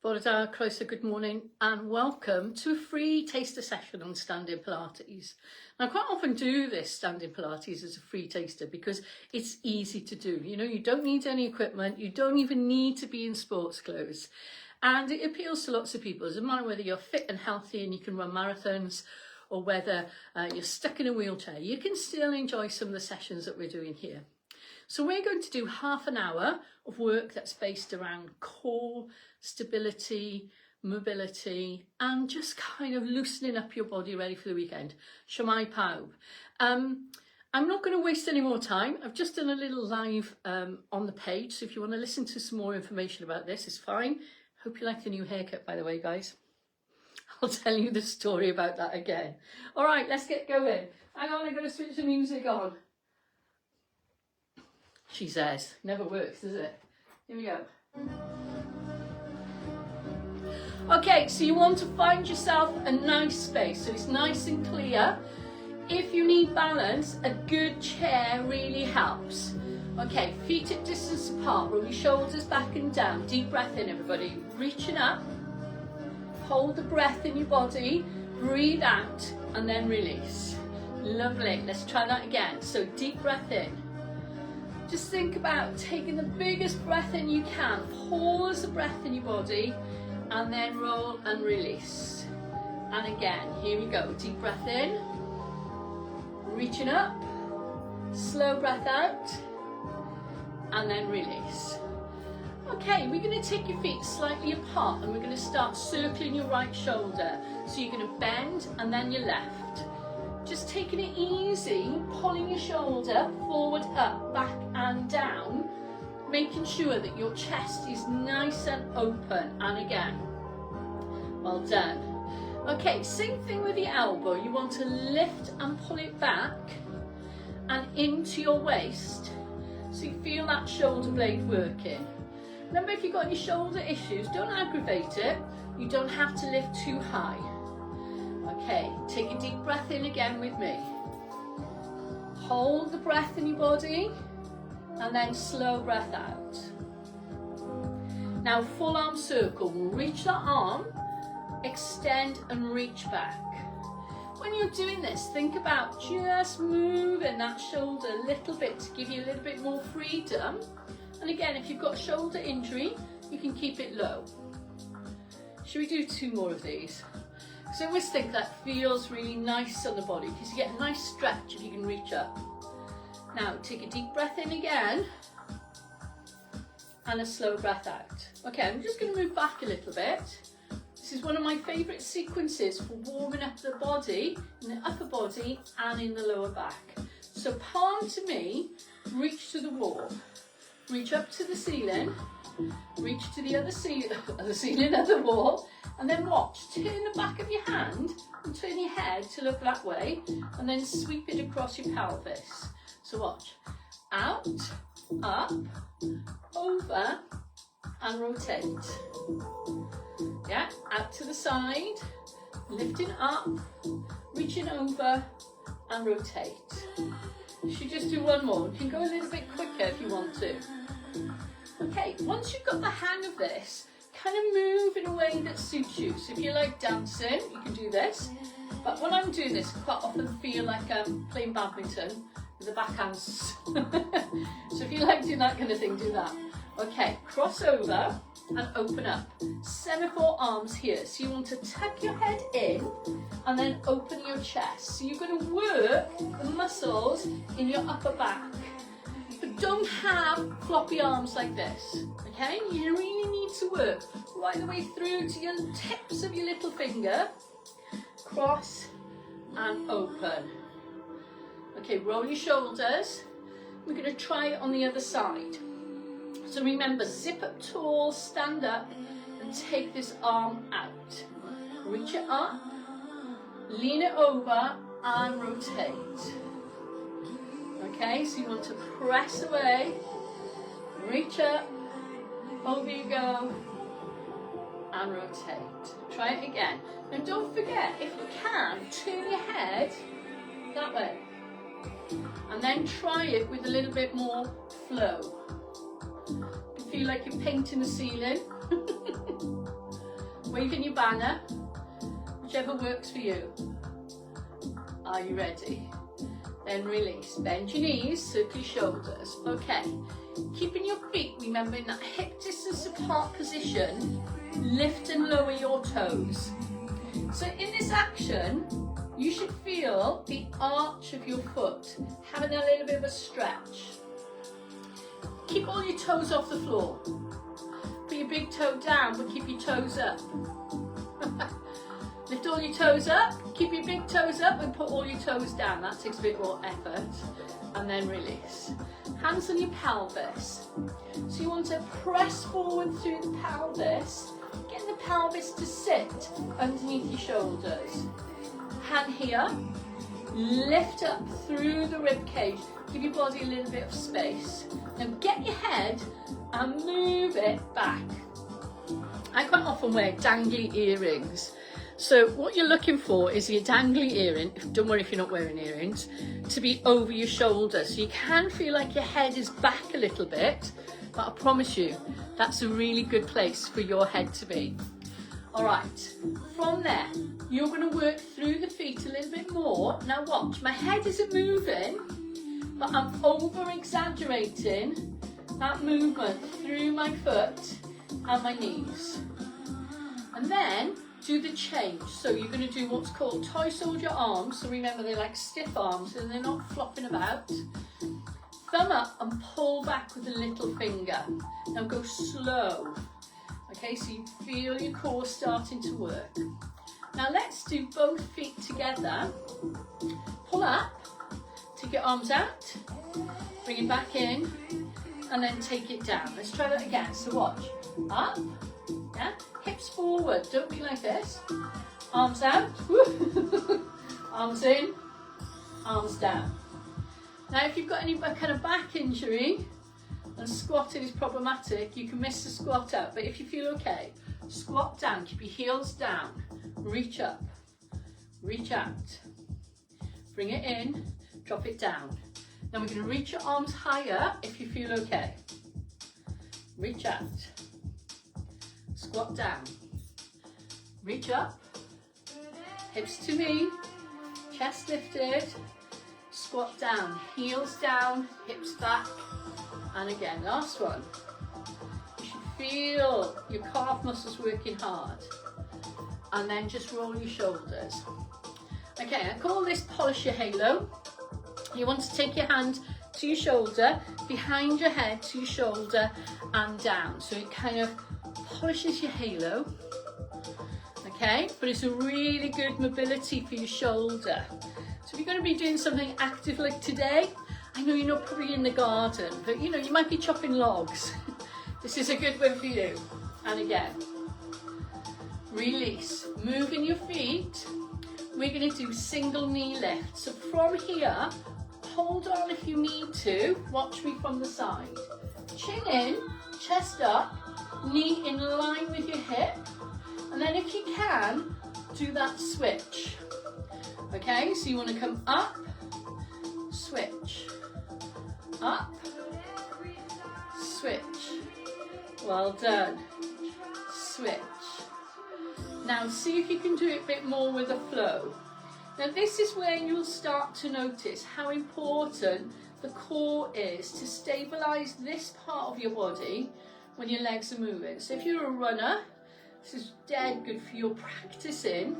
Bore da, croeso, good morning and welcome to a free taster session on standing Pilates. Now, I quite often do this standing Pilates as a free taster because it's easy to do. You know, you don't need any equipment, you don't even need to be in sports clothes. And it appeals to lots of people. It doesn't matter whether you're fit and healthy and you can run marathons or whether you're stuck in a wheelchair. You can still enjoy some of the sessions that we're doing here. So we're going to do half an hour of work that's based around core, stability, mobility, and just kind of loosening up your body ready for the weekend. Shwmae pawb. I'm not going to waste any more time. I've just done a little live on the page, so if you want to listen to some more information about this, it's fine. Hope you like the new haircut, by the way, guys. I'll tell you the story about that again. All right, let's get going. Hang on, I've got to switch the music on. She says, never works, does it? Here we go. Okay, so you want to find yourself a nice space, so it's nice and clear. If you need balance, a good chair really helps. Okay, feet at distance apart, roll your shoulders back and down. Deep breath in, everybody. Reaching up. Hold the breath in your body. Breathe out and then release. Lovely. Let's try that again. So deep breath in. Just think about taking the biggest breath in you can. Pause the breath in your body and then roll and release. And again, here we go. Deep breath in. Reaching up. Slow breath out. And then release. Okay, we're going to take your feet slightly apart and we're going to start circling your right shoulder. So you're going to bend and then your left. Just taking it easy, pulling your shoulder forward, up, back and down, making sure that your chest is nice and open. And again, well done. Okay, same thing with the elbow. You want to lift and pull it back and into your waist so you feel that shoulder blade working. Remember, if you've got any shoulder issues, don't aggravate it. You don't have to lift too high. Okay, take a deep breath in again with me. Hold the breath in your body and then slow breath out. Now full arm circle, reach that arm, extend and reach back. When you're doing this, think about just moving that shoulder a little bit to give you a little bit more freedom. And again, if you've got a shoulder injury, you can keep it low. Should we do 2 more of these? So I always think that feels really nice on the body because you get a nice stretch if you can reach up. Now take a deep breath in again and a slow breath out. Okay, I'm just going to move back a little bit. This is one of my favourite sequences for warming up the body, in the upper body and in the lower back. So palm to me, reach to the wall, reach up to the ceiling, reach to the other ceiling, other wall, and then watch. Turn the back of your hand and turn your head to look that way, and then sweep it across your pelvis. So watch. Out, up, over, and rotate. Yeah, out to the side, lifting up, reaching over, and rotate. You should just do one more. You can go a little bit quicker if you want to. Okay, once you've got the hang of this, kind of move in a way that suits you. So if you like dancing, you can do this. But when I'm doing this, I quite often feel like I'm playing badminton with the backhands. So if you like doing that kind of thing, do that. Okay, cross over and open up. Semaphore arms here. So you want to tuck your head in and then open your chest. So you're going to work the muscles in your upper back. But don't have floppy arms like this, okay? You really need to work right the way through to your tips of your little finger. Cross and open. Okay, roll your shoulders. We're going to try it on the other side. So remember, zip up tall, stand up, and take this arm out. Reach it up, lean it over, and rotate. Okay, so you want to press away, reach up, over you go, and rotate. Try it again. And don't forget, if you can, turn your head that way. And then try it with a little bit more flow. You feel like you're painting the ceiling. in your banner, whichever works for you. Are you ready? Then release. Bend your knees, circle your shoulders. Okay. Keeping your feet, remember, in that hip distance apart position, lift and lower your toes. So in this action, you should feel the arch of your foot, having a little bit of a stretch. Keep all your toes off the floor. Put your big toe down, but keep your toes up. Lift all your toes up, keep your big toes up and put all your toes down. That takes a bit more effort. And then release. Hands on your pelvis. So you want to press forward through the pelvis, getting the pelvis to sit underneath your shoulders. Hand here, lift up through the rib cage. Give your body a little bit of space. Now get your head and move it back. I quite often wear dangly earrings. So what you're looking for is your dangly earring, don't worry if you're not wearing earrings, to be over your shoulder. So you can feel like your head is back a little bit, but I promise you, that's a really good place for your head to be. All right, from there, you're going to work through the feet a little bit more. Now watch, my head isn't moving, but I'm over-exaggerating that movement through my foot and my knees. And then do the change. So you're going to do what's called toy soldier arms. So remember, they're like stiff arms and they're not flopping about. Thumb up and pull back with a little finger. Now go slow. Okay, so you feel your core starting to work. Now let's do both feet together. Pull up, take your arms out, bring it back in, and then take it down. Let's try that again. So watch. Up, yeah, hips forward. Don't be like this. Arms out, arms in, arms down. Now if you've got any kind of back injury and squatting is problematic, you can miss the squat out. But if you feel okay, squat down, keep your heels down, reach up, reach out, bring it in, drop it down. Then we're going to reach your arms higher if you feel okay. Reach out, squat down, reach up, hips to knee, chest lifted, squat down, heels down, hips back, and again, last one. You should feel your calf muscles working hard, and then just roll your shoulders. Okay, I call this polish your halo. You want to take your hand to your shoulder, behind your head to your shoulder and down. So it kind of polishes your halo, okay? But it's a really good mobility for your shoulder. So if you're going to be doing something active like today, I know you're not probably in the garden, but you know, you might be chopping logs. This is a good one for you. And again, release, moving your feet. We're going to do single knee lift. So from here, hold on if you need to. Watch me from the side. Chin in, chest up, knee in line with your hip. And then if you can, do that switch. Okay, so you want to come up, switch, up, switch. Well done. Switch. Now see if you can do it a bit more with a flow. Now this is where you'll start to notice how important the core is to stabilise this part of your body when your legs are moving. So if you're a runner, this is dead good for your practicing,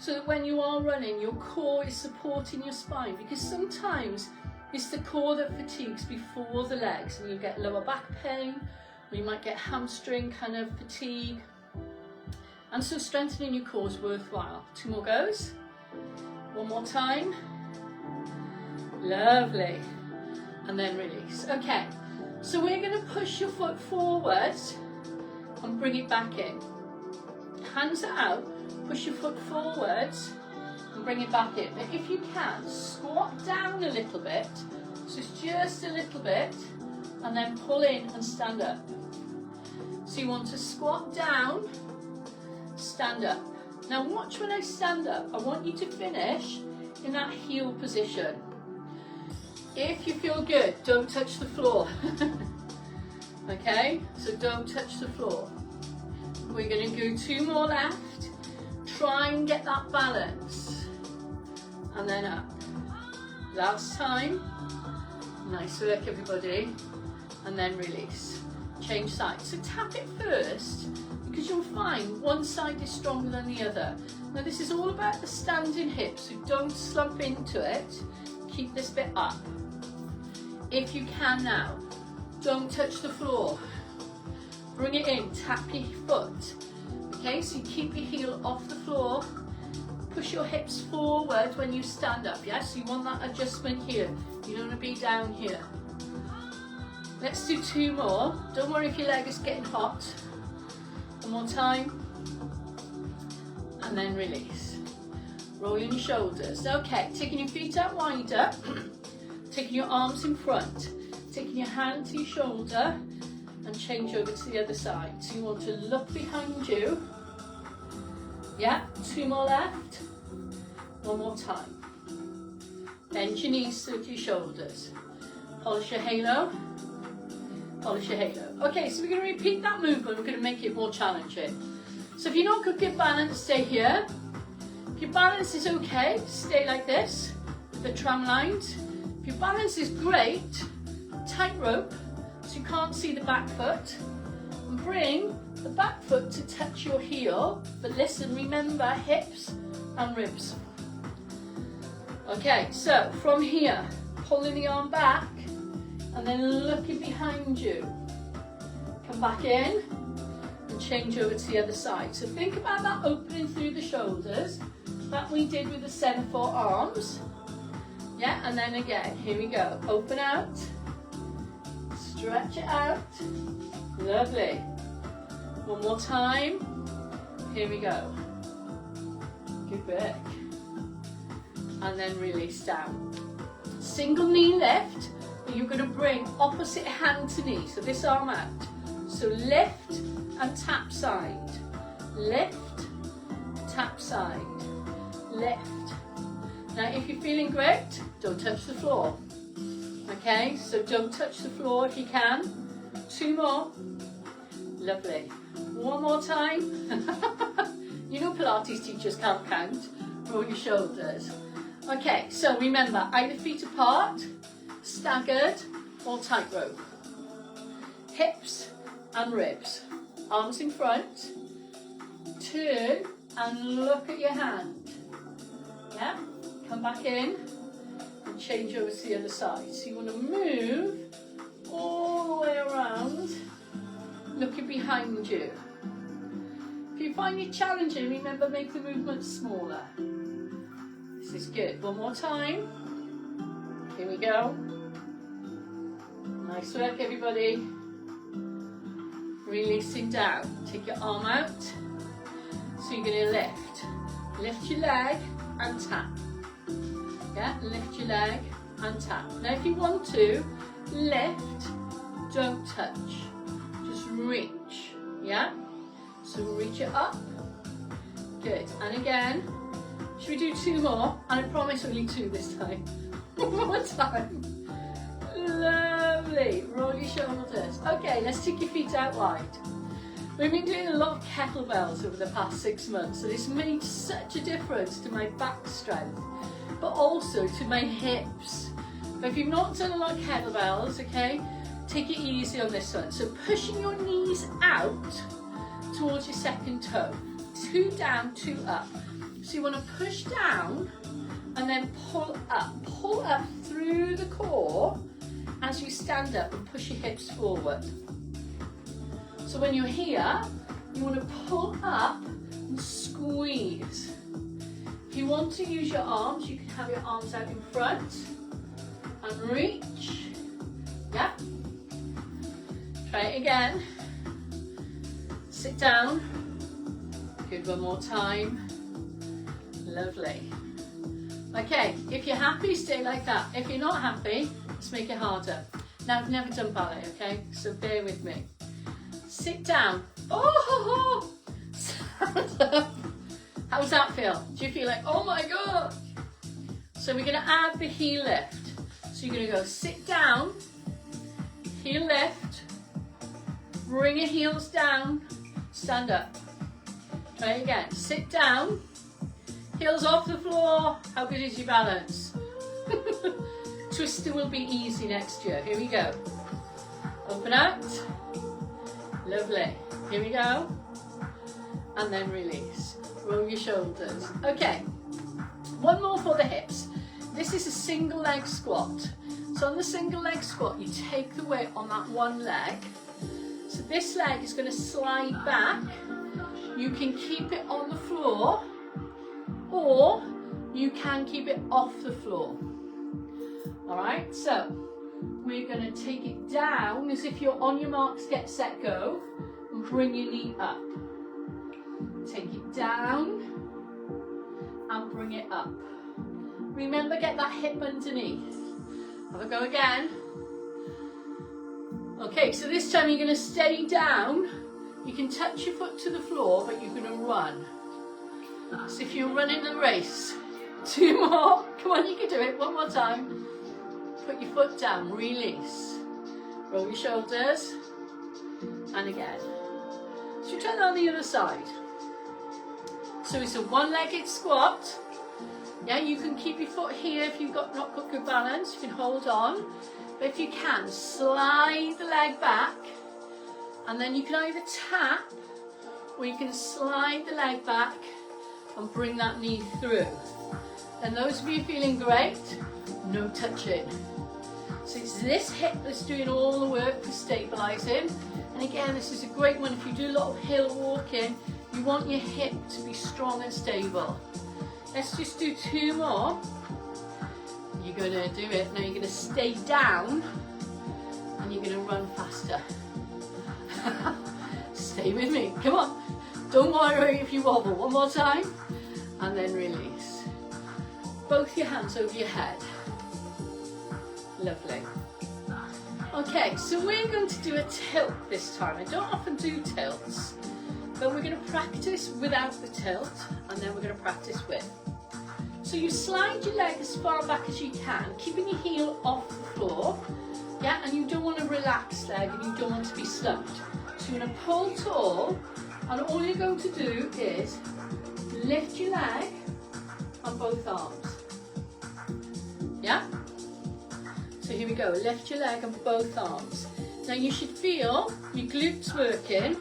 so that when you are running, your core is supporting your spine, because sometimes it's the core that fatigues before the legs, and you get lower back pain, or you might get hamstring kind of fatigue. And so strengthening your core is worthwhile. 2 more goes. 1 more time. Lovely. And then release. Okay, so we're going to push your foot forward and bring it back in. Hands are out, push your foot forward and bring it back in. But if you can, squat down a little bit, so it's just a little bit, and then pull in and stand up. So you want to squat down, stand up. Now watch when I stand up. I want you to finish in that heel position. If you feel good, don't touch the floor. Okay, so don't touch the floor. we're going to do 2 more left. Try and get that balance. And then up. Last time. Nice work, everybody. And then release. Change sides. So tap it first, because you'll find one side is stronger than the other. Now this is all about the standing hips, so don't slump into it. Keep this bit up. If you can now, don't touch the floor. Bring it in, tap your foot. Okay, so you keep your heel off the floor. Push your hips forward when you stand up, yes? So you want that adjustment here. You don't want to be down here. Let's do 2 more. Don't worry if your leg is getting hot. One more time. And then release. Rolling your shoulders. Okay, taking your feet out wider. Taking your arms in front. Taking your hand to your shoulder. And change over to the other side. So you want to look behind you. Yeah, 2 more left. One more time. Bend your knees to your shoulders. Polish your halo. Polish your halo. Okay, so we're going to repeat that movement. We're going to make it more challenging. So if you're not good at balance, stay here. If your balance is okay, stay like this with the tram lines. If your balance is great, tightrope so you can't see the back foot, and bring the back foot to touch your heel. But listen, remember hips and ribs. Okay, so from here, pulling the arm back and then looking behind you. Come back in and change over to the other side. So think about that opening through the shoulders that we did with the centre forearms. Yeah, and then again, here we go. Open out, stretch it out. Lovely. One more time. Here we go. Good work. And then release down. Single knee lift. You're going to bring opposite hand to knee. So this arm out. So lift and tap side. Lift, tap side. Lift. Now if you're feeling great, don't touch the floor. Okay, so don't touch the floor if you can. 2 more. Lovely. One more time. You know Pilates teachers can't count. Roll your shoulders. Okay, so remember, either feet apart, staggered or tightrope. Hips and ribs. Arms in front. Turn and look at your hand. Yeah? Come back in and change over to the other side. So you want to move all the way around, looking behind you. If you find it challenging, remember, make the movement smaller. This is good. One more time. Here we go. Nice work, everybody. Releasing down. Take your arm out. So you're going to lift. Lift your leg and tap. Yeah, lift your leg and tap. Now if you want to, lift, don't touch. Just reach. Yeah? So reach it up. Good. And again. Should we do 2 more? And I promise only 2 this time. One more time. Lovely. Roll your shoulders. Okay, let's take your feet out wide. We've been doing a lot of kettlebells over the past 6 months, so it's made such a difference to my back strength, but also to my hips. But if you've not done a lot of kettlebells, okay, take it easy on this one. So pushing your knees out towards your second toe. 2 down, 2 up. So you want to push down and then pull up through the core as you stand up and push your hips forward. So when you're here, you want to pull up and squeeze. If you want to use your arms, you can have your arms out in front and reach. Yeah. Try it again. Sit down. Good, one more time. Lovely. Okay, if you're happy, stay like that. If you're not happy, let's make it harder. Now, I've never done ballet, okay? So bear with me. Sit down. Oh, stand up. How does that feel? Do you feel like, oh my God? So we're going to add the heel lift. So you're going to go sit down, heel lift, bring your heels down, stand up. Try again. Sit down. Heels off the floor. How good is your balance? Twister will be easy next year. Here we go. Open out. Lovely. Here we go. And then release. Roll your shoulders. Okay. One more for the hips. This is a single leg squat. So on the single leg squat, you take the weight on that one leg. So this leg is going to slide back. You can keep it on the floor, or you can keep it off the floor. All right, so we're going to take it down as if you're on your marks, get set, go, and bring your knee up. Take it down and bring it up. Remember, get that hip underneath. Have a go again. Okay, so this time you're going to stay down. You can touch your foot to the floor, but you're going to run. So if you're running a race, 2 more. Come on, you can do it. 1 more time. Put your foot down, release. Roll your shoulders. And again. So turn on the other side. So it's a one-legged squat. Yeah, you can keep your foot here if you've not got good balance. You can hold on. But if you can, slide the leg back. And then you can either tap, or you can slide the leg back and bring that knee through. And those of you feeling great, no touching. So it's this hip that's doing all the work for stabilising. And again, this is a great one if you do a lot of hill walking. You want your hip to be strong and stable. Let's just do 2 more. You're going to do it. Now you're going to stay down and you're going to run faster. Stay with me. Come on. Don't worry if you wobble. 1 more time. And then release. Both your hands over your head. Lovely. Okay, so we're going to do a tilt this time. I don't often do tilts, but we're going to practice without the tilt, and then we're going to practice with. So you slide your leg as far back as you can, keeping your heel off the floor. Yeah, and you don't want a relaxed leg, and you don't want to be slumped. So you're going to pull tall, and all you're going to do is lift your leg on both arms. Yeah? So here we go, lift your leg on both arms. Now you should feel your glutes working,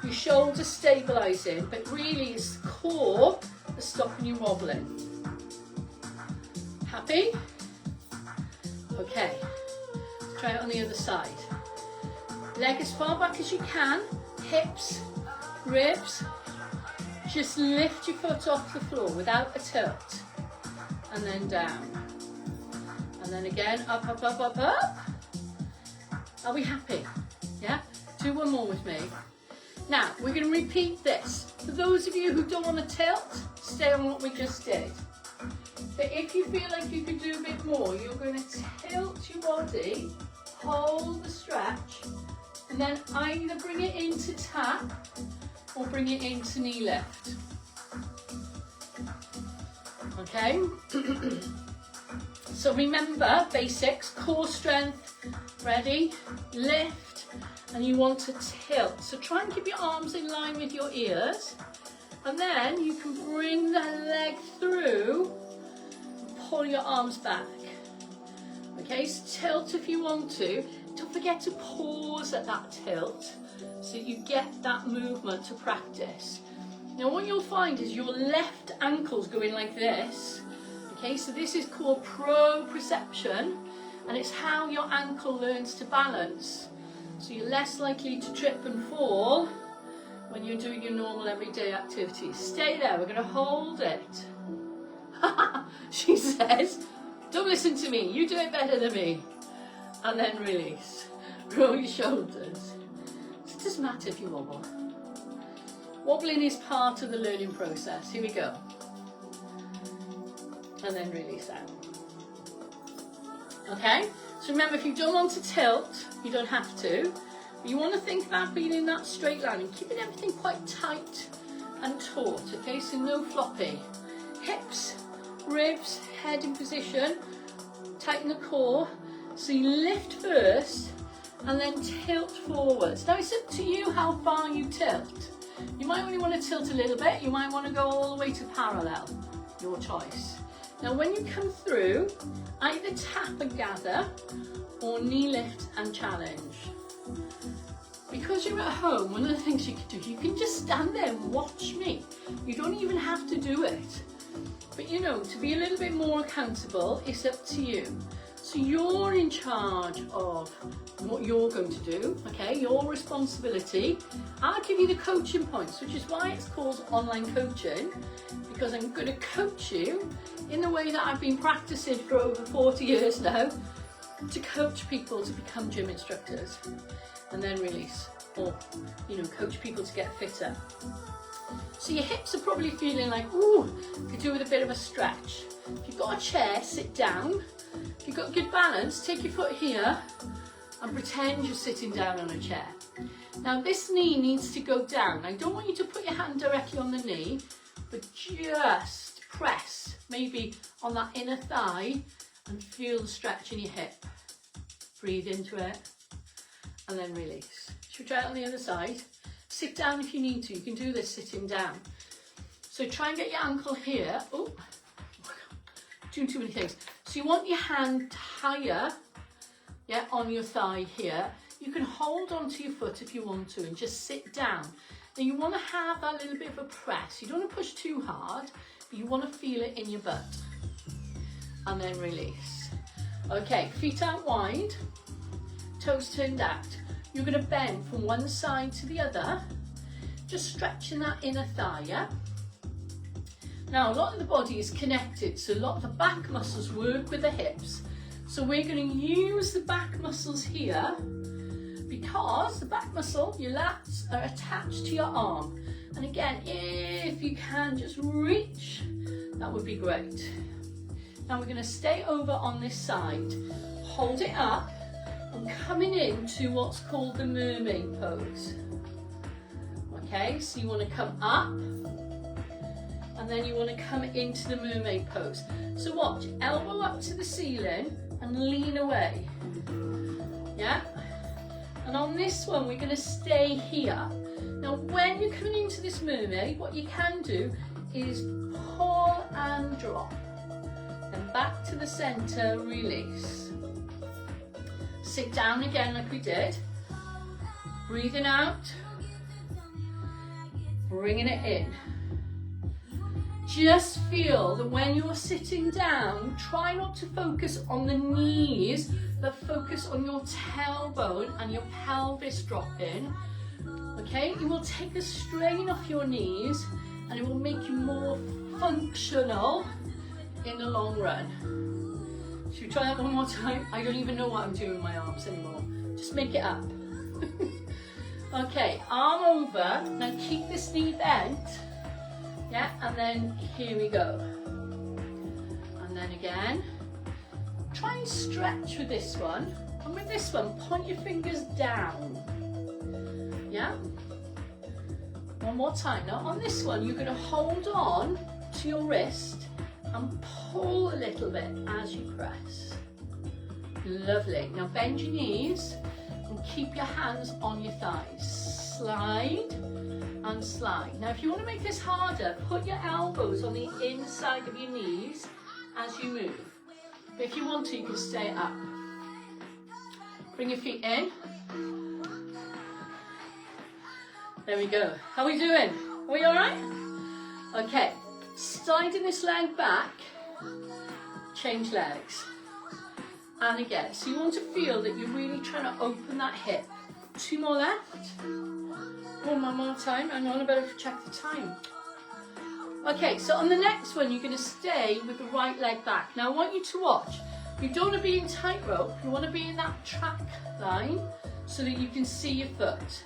your shoulders stabilising, but really it's the core that's stopping you wobbling. Happy? Okay, let's try it on the other side. Leg as far back as you can, hips, ribs. Just lift your foot off the floor without a tilt. And then down. And then again, up, up, up, up, up. Are we happy? Yeah? Do 1 more with me. Now, we're going to repeat this. For those of you who don't want to tilt, stay on what we just did. But if you feel like you could do a bit more, you're going to tilt your body, hold the stretch, and then either bring it into tap or bring it into knee lift. Okay? So remember, basics, core strength, ready, lift, and you want to tilt. So try and keep your arms in line with your ears, and then you can bring the leg through, pull your arms back. Okay, so tilt if you want to. Don't forget to pause at that tilt, so you get that movement to practice. Now what you'll find is your left ankle's going like this. Okay, so this is called proprioception, and it's how your ankle learns to balance. So you're less likely to trip and fall when you're doing your normal everyday activities. Stay there, we're going to hold it. She says, don't listen to me, you do it better than me. And then release. Roll your shoulders. It doesn't matter if you wobble. Wobbling is part of the learning process. Here we go. And then release out. Okay? So remember, if you don't want to tilt, you don't have to. But you want to think about being in that straight line and keeping everything quite tight and taut. Okay? So no floppy. Hips, ribs, head in position. Tighten the core. So you lift first and then tilt forwards. Now it's up to you how far you tilt. You might only want to tilt a little bit, you might want to go all the way to parallel, your choice. Now when you come through, either tap and gather or knee lift and challenge. Because you're at home, one of the things you can do, you can just stand there and watch me. You don't even have to do it. But you know, to be a little bit more accountable, it's up to you. So you're in charge of what you're going to do, okay? Your responsibility. I'll give you the coaching points, which is why it's called online coaching, because I'm going to coach you in the way that I've been practicing for over 40 years now, to coach people to become gym instructors and then release, or you know, coach people to get fitter. So your hips are probably feeling like, ooh, could do with a bit of a stretch. If you've got a chair, sit down. If you've got good balance, take your foot here and pretend you're sitting down on a chair. Now this knee needs to go down. I don't want you to put your hand directly on the knee, but just press maybe on that inner thigh and feel the stretch in your hip. Breathe into it and then release. Should we try it on the other side? Sit down if you need to. You can do this sitting down. So try and get your ankle here. Oh, doing too many things. So you want your hand higher, yeah, on your thigh here. You can hold onto your foot if you want to and just sit down. Now you want to have that little bit of a press. You don't want to push too hard, but you want to feel it in your butt. And then release. Okay, feet out wide, toes turned out. You're going to bend from one side to the other, just stretching that inner thigh, yeah? Now, a lot of the body is connected, so a lot of the back muscles work with the hips. So we're going to use the back muscles here, because the back muscle, your lats, are attached to your arm. And again, if you can just reach, that would be great. Now we're going to stay over on this side, hold it up, and coming into what's called the mermaid pose. Okay, so you want to come up, and then you want to come into the mermaid pose. So watch, elbow up to the ceiling and lean away. Yeah? And on this one, we're going to stay here. Now, when you're coming into this mermaid, what you can do is pull and drop. Then back to the center, release. Sit down again like we did. Breathing out. Bringing it in. Just feel that when you're sitting down, try not to focus on the knees, but focus on your tailbone and your pelvis dropping. Okay, it will take the strain off your knees and it will make you more functional in the long run. Should we try that one more time? I don't even know what I'm doing with my arms anymore. Just make it up. Okay, arm over. Now keep this knee bent. Yeah, and then here we go. And then again. Try and stretch with this one. And with this one, point your fingers down. Yeah? One more time. Now on this one, you're going to hold on to your wrist and pull a little bit as you press. Lovely. Now bend your knees and keep your hands on your thighs. Slide and slide. Now if you want to make this harder, put your elbows on the inside of your knees as you move. But if you want to, you can stay up. Bring your feet in. There we go. How are we doing? Are we all right? Okay. Sliding this leg back. Change legs. And again. So you want to feel that you're really trying to open that hip. 2 more left. One more time. Hang on, I better check the time. Okay, so on the next one, you're going to stay with the right leg back. Now I want you to watch. You don't want to be in tightrope. You want to be in that track line so that you can see your foot.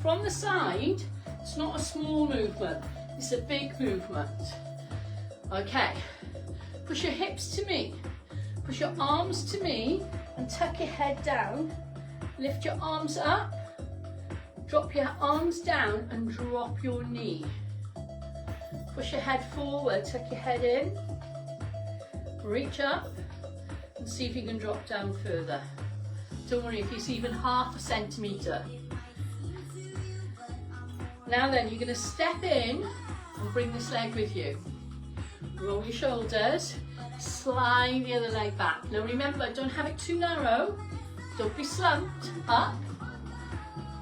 From the side, it's not a small movement. It's a big movement. Okay, push your hips to me. Push your arms to me and tuck your head down. Lift your arms up. Drop your arms down and drop your knee. Push your head forward, tuck your head in. Reach up and see if you can drop down further. Don't worry if it's even 0.5 centimetre. Now then, you're going to step in and bring this leg with you. Roll your shoulders, slide the other leg back. Now remember, don't have it too narrow. Don't be slumped. Up.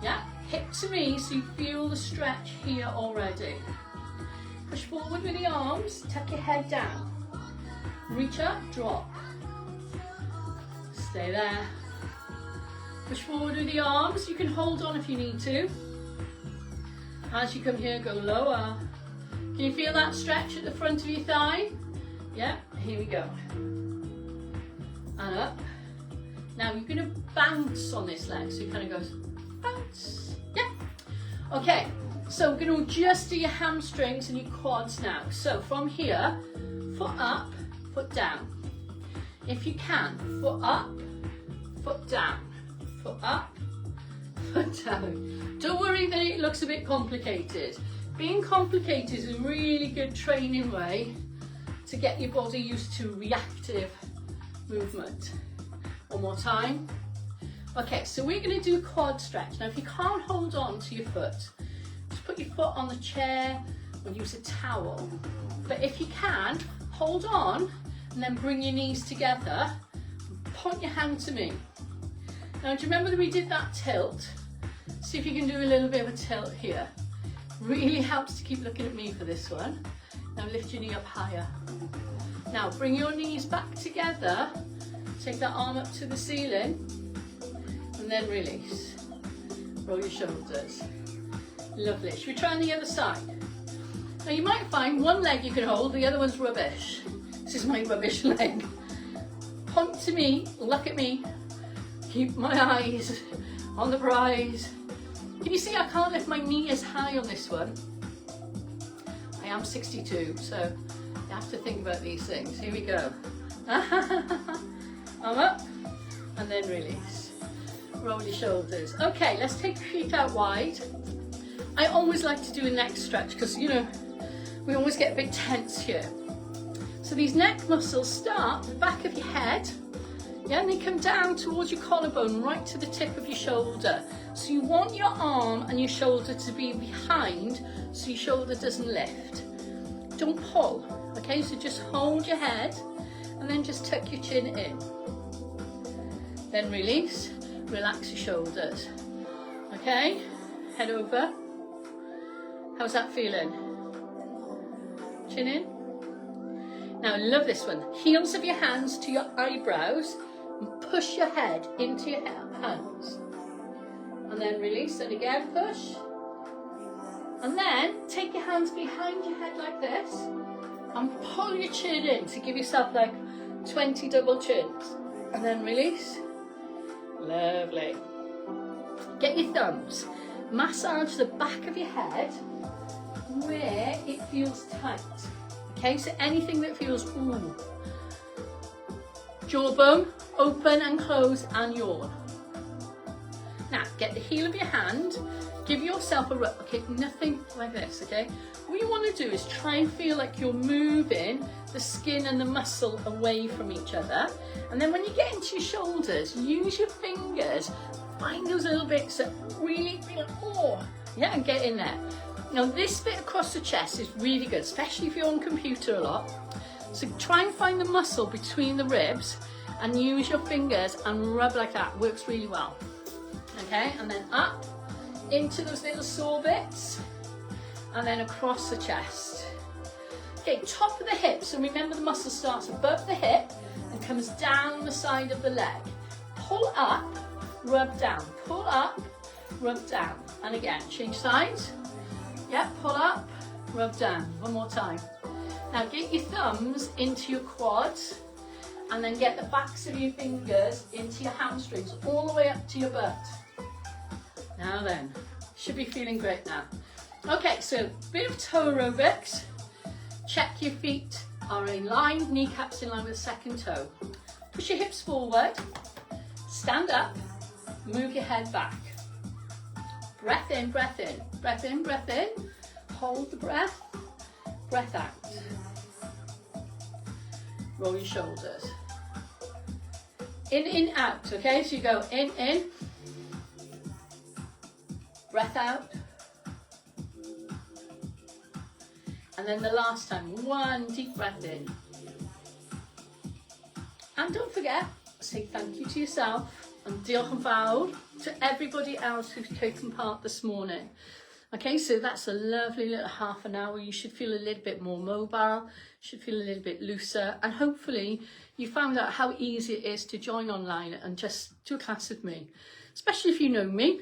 Yeah, hip to knee so you feel the stretch here already. Push forward with the arms, tuck your head down. Reach up, drop. Stay there. Push forward with the arms. You can hold on if you need to. As you come here, go lower. Can you feel that stretch at the front of your thigh? Yeah, here we go. And up. Now you're going to bounce on this leg, so it kind of goes bounce. Yeah. Okay, so we're going to adjust to your hamstrings and your quads now. So from here, foot up, foot down. If you can, foot up, foot down. Foot up, foot down. Don't worry that it looks a bit complicated. Being complicated is a really good training way to get your body used to reactive movement. One more time. Okay, so we're going to do a quad stretch. Now if you can't hold on to your foot, just put your foot on the chair or use a towel. But if you can, hold on and then bring your knees together and point your hand to me. Now do you remember that we did that tilt? See if you can do a little bit of a tilt here. Really helps to keep looking at me for this one. Now lift your knee up higher. Now bring your knees back together. Take that arm up to the ceiling and then release. Roll your shoulders. Lovely. Should we try on the other side? Now you might find one leg you can hold, the other one's rubbish. This is my rubbish leg. Point to me, look at me. Keep my eyes on the prize. Can you see I can't lift my knee as high on this one? I am 62, so you have to think about these things. Here we go. Arm up and then release. Roll your shoulders. Okay, let's take the feet out wide. I always like to do a neck stretch because, you know, we always get a bit tense here. So these neck muscles start at the back of your head, yeah, and they come down towards your collarbone, right to the tip of your shoulder. So you want your arm and your shoulder to be behind so your shoulder doesn't lift. Don't pull, okay? So just hold your head and then just tuck your chin in. Then release, relax your shoulders. Okay, head over. How's that feeling? Chin in. Now I love this one. Heels of your hands to your eyebrows and push your head into your hands. And then release, and again push. And then take your hands behind your head like this and pull your chin in to give yourself like 20 double chins. And then release. Lovely. Get your thumbs. Massage the back of your head where it feels tight. Okay, so anything that feels, ooh. Jawbone, open and close and yawn. Now, get the heel of your hand, give yourself a rub. Okay, nothing like this, okay? What you want to do is try and feel like you're moving the skin and the muscle away from each other. And then when you get into your shoulders, use your fingers, find those little bits that really feel, oh, yeah, and get in there. Now this bit across the chest is really good, especially if you're on computer a lot. So try and find the muscle between the ribs and use your fingers and rub like that, works really well. Okay, and then up into those little sore bits and then across the chest. Okay, top of the hip, so remember the muscle starts above the hip and comes down the side of the leg. Pull up, rub down, pull up, rub down. And again, change sides. Yep, pull up, rub down. One more time. Now get your thumbs into your quads and then get the backs of your fingers into your hamstrings all the way up to your butt. Now then, should be feeling great now. Okay, so bit of toe aerobics. Check your feet are in line, kneecaps in line with the second toe. Push your hips forward, stand up, move your head back. Breath in, breath in, breath in, breath in. Hold the breath, breath out. Roll your shoulders. In, out, okay? So you go in, breath out, And then the last time, one deep breath in. And don't forget, say thank you to yourself and diolch yn fawr to everybody else who's taken part this morning. Okay, so that's a lovely little half an hour. You should feel a little bit more mobile, should feel a little bit looser, and hopefully you found out how easy it is to join online and just do a class with me, especially if you know me,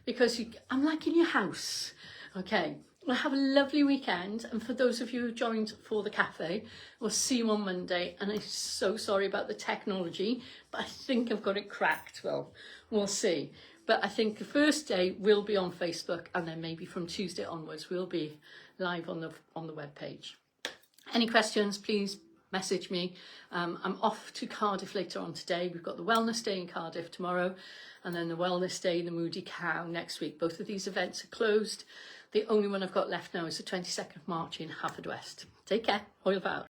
because I'm like in your house. Okay, well, have a lovely weekend, and for those of you who joined for the cafe, we'll see you on Monday, and I'm so sorry about the technology, but I think I've got it cracked. Well, we'll see. But I think the first day will be on Facebook, and then maybe from Tuesday onwards we'll be live on the web page. Any questions, please message me. I'm off to Cardiff later on today. We've got the Wellness Day in Cardiff tomorrow, and then the Wellness Day in the Moody Cow next week. Both of these events are closed. The only one I've got left now is the 22nd of March in Haverfordwest. Take care. Hwyl fawr.